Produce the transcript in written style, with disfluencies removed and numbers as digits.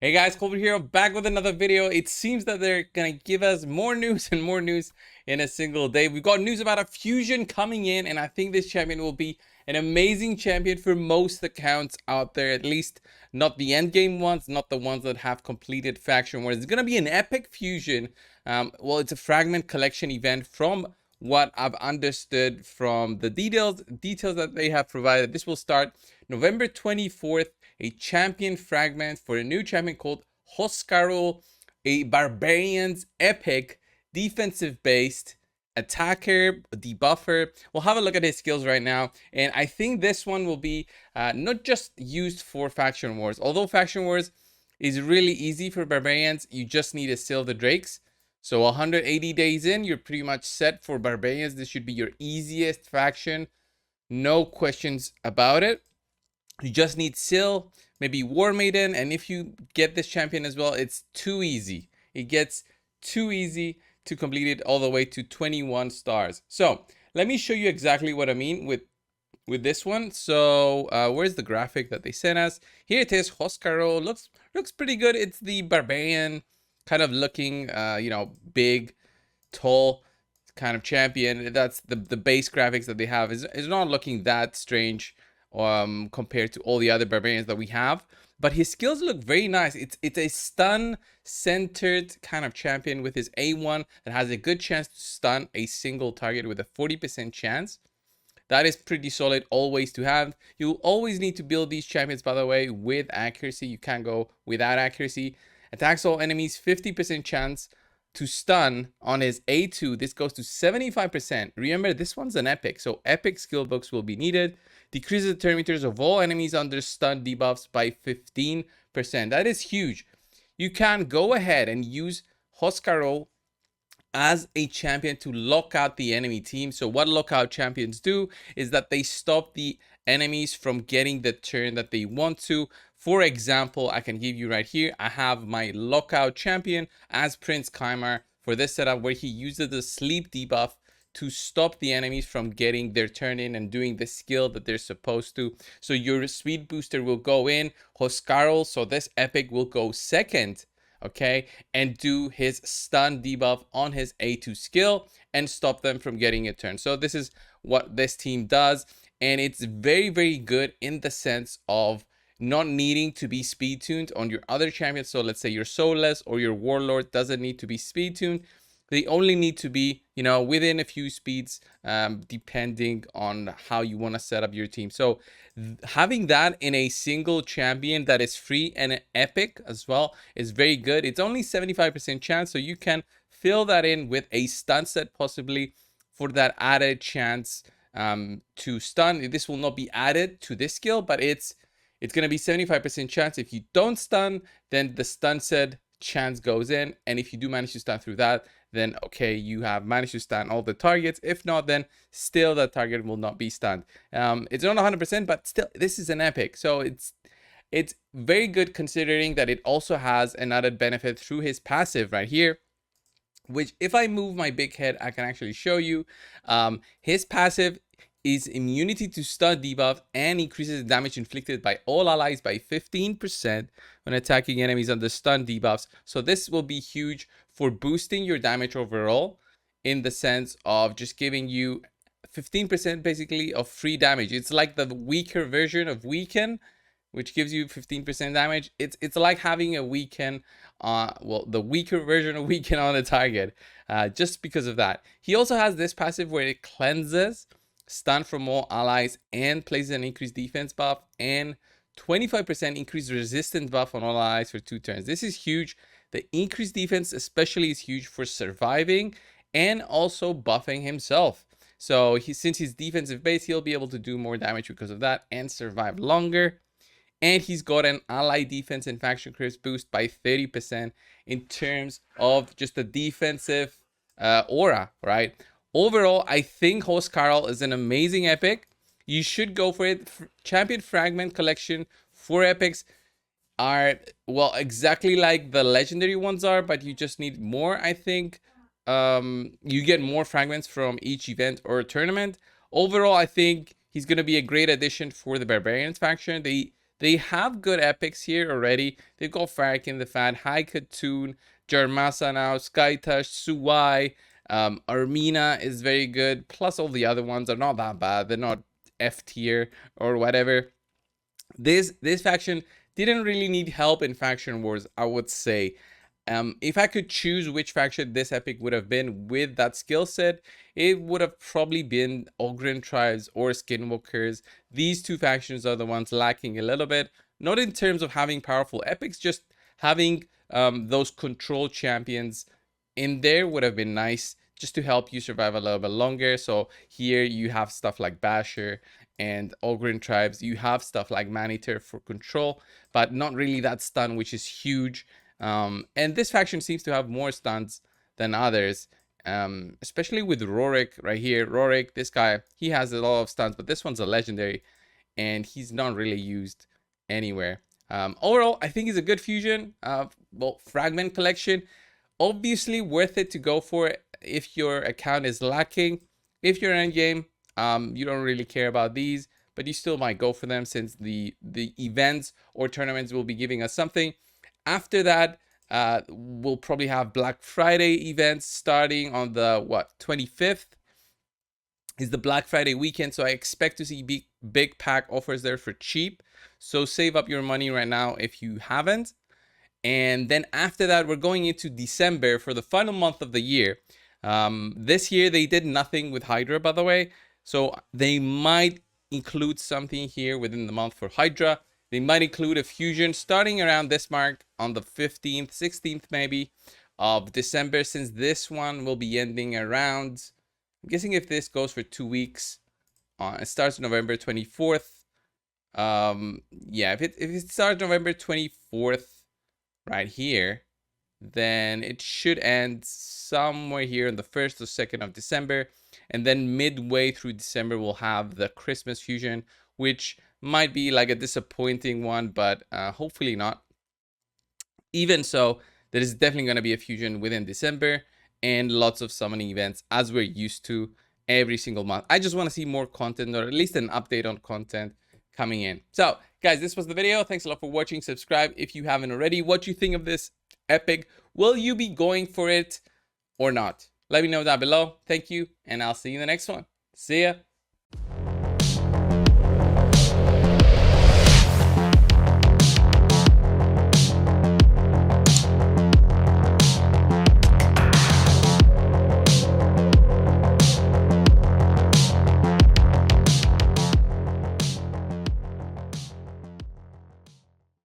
Hey guys, Colbert here, back with another video. It seems that they're gonna give us more news and more news in a single day. We've got news about a fusion coming in, and I think this champion will be an amazing champion for most accounts out there. At least not the end game ones, not the ones that have completed faction wars. It's gonna be an epic fusion. Well, it's a fragment collection event from what I've understood from the details that they have provided. This will start November 24th. A champion fragment for a new champion called Hoskaro, a barbarian's epic defensive based attacker, debuffer. We'll have a look at his skills right now, and I think this one will be not just used for faction wars. Although faction wars is really easy for barbarians, you just need to seal the drakes. So 180 days in, you're pretty much set for barbarians. This should be your easiest faction, no questions about it. You just need Syl, maybe War Maiden, and if you get this champion as well, it's too easy. It gets too easy to complete it all the way to 21 stars. So let me show you exactly what I mean with this one. So where's the graphic that they sent us? Here it is. Hoskaro looks pretty good. It's the barbarian kind of looking, big, tall kind of champion. That's the base graphics that they have is not looking that strange compared to all the other barbarians that we have, but his skills look very nice. It's a stun centered kind of champion with his A1 that has a good chance to stun a single target with a 40% chance. That is pretty solid always to have. You always need to build these champions, by the way, with accuracy. You can't go without accuracy. Attacks all enemies, 50% chance to stun on his A2. This goes to 75%. Remember, this one's an epic, so epic skill books will be needed. Decreases the turn meters of all enemies under stun debuffs by 15%. That is huge. You can go ahead and use Hoskaro as a champion to lock out the enemy team. So what lockout champions do is that they stop the enemies from getting the turn that they want to. For example, I can give you right here, I have my lockout champion as Prince Kaimar for this setup, where he uses the sleep debuff to stop the enemies from getting their turn in and doing the skill that they're supposed to. So your speed booster will go in, Hoskaro, so this epic will go second, okay, and do his stun debuff on his A2 skill and stop them from getting a turn. So this is what this team does, and it's very, very good in the sense of not needing to be speed tuned on your other champions. So let's say your Soulless or your Warlord doesn't need to be speed tuned. They only need to be, within a few speeds, depending on how you want to set up your team. So having that in a single champion that is free and epic as well is very good. It's only 75% chance, so you can fill that in with a stun set possibly for that added chance to stun. This will not be added to this skill, but it's going to be 75% chance. If you don't stun, then the stun set chance goes in, and if you do manage to stun through that, then okay, you have managed to stun all the targets. If not, then still that target will not be stunned. It's not 100%, but still this is an epic, so it's very good considering that it also has an added benefit through his passive right here, which if I move my big head, I can actually show you. His passive is immunity to stun debuff and increases damage inflicted by all allies by 15% when attacking enemies under stun debuffs. So this will be huge for boosting your damage overall, in the sense of just giving you 15% basically of free damage. It's like the weaker version of weaken, which gives you 15% damage. It's like having a weaken, the weaker version of weaken on the target, just because of that. He also has this passive where it cleanses stun from all allies and places an increased defense buff and 25% increased resistance buff on all allies for 2 turns. This is huge. The increased defense especially is huge for surviving and also buffing himself. So since he's defensive base, he'll be able to do more damage because of that and survive longer. And he's got an ally defense and faction crisp boost by 30% in terms of just the defensive aura, right? Overall, I think Hoskaro is an amazing epic. You should go for it. Champion Fragment collection for epics are, well, exactly like the legendary ones are, but you just need more, I think. You get more fragments from each event or tournament. Overall, I think he's going to be a great addition for the Barbarians faction. They have good epics here already. They've got Farrak in the Fan, High Katoon, Jarmasa now, Skytush, Suwai, Armina is very good. Plus all the other ones are not that bad. They're not F tier or whatever. This faction didn't really need help in faction wars, I would say. If I could choose which faction this epic would have been with that skill set, it would have probably been Ogryn tribes or Skinwalkers. These two factions are the ones lacking a little bit, not in terms of having powerful epics, just having those control champions in there would have been nice just to help you survive a little bit longer. So here you have stuff like Basher and Ogryn tribes. You have stuff like Maneater for control, but not really that stun, which is huge. And this faction seems to have more stuns than others, especially with Rorik right here. Rorik, this guy, he has a lot of stuns, but this one's a legendary, and he's not really used anywhere. Overall, I think he's a good fusion. Well, Fragment collection, obviously worth it to go for it if your account is lacking. If you're in game, you don't really care about these, but you still might go for them since the events or tournaments will be giving us something. After that, we'll probably have Black Friday events starting on the 25th is the Black Friday weekend, so I expect to see big pack offers there for cheap. So save up your money right now if you haven't. And then after that, we're going into December for the final month of the year. This year they did nothing with Hydra, by the way, so they might include something here within the month for Hydra. They might include a fusion starting around this mark on the 15th, 16th maybe of December, since this one will be ending around, I'm guessing if this goes for 2 weeks, it starts November 24th. Yeah, if it starts November 24th right here, then it should end somewhere here on the 1st or 2nd of December. And then midway through December, we'll have the Christmas fusion, which might be like a disappointing one, but hopefully not. Even so, there is definitely going to be a fusion within December and lots of summoning events as we're used to every single month. I just want to see more content, or at least an update on content coming in. So guys, this was the video. Thanks a lot for watching. Subscribe if you haven't already. What you think of this epic? Will you be going for it or not? Let me know down below. Thank you, and I'll see you in the next one. See ya.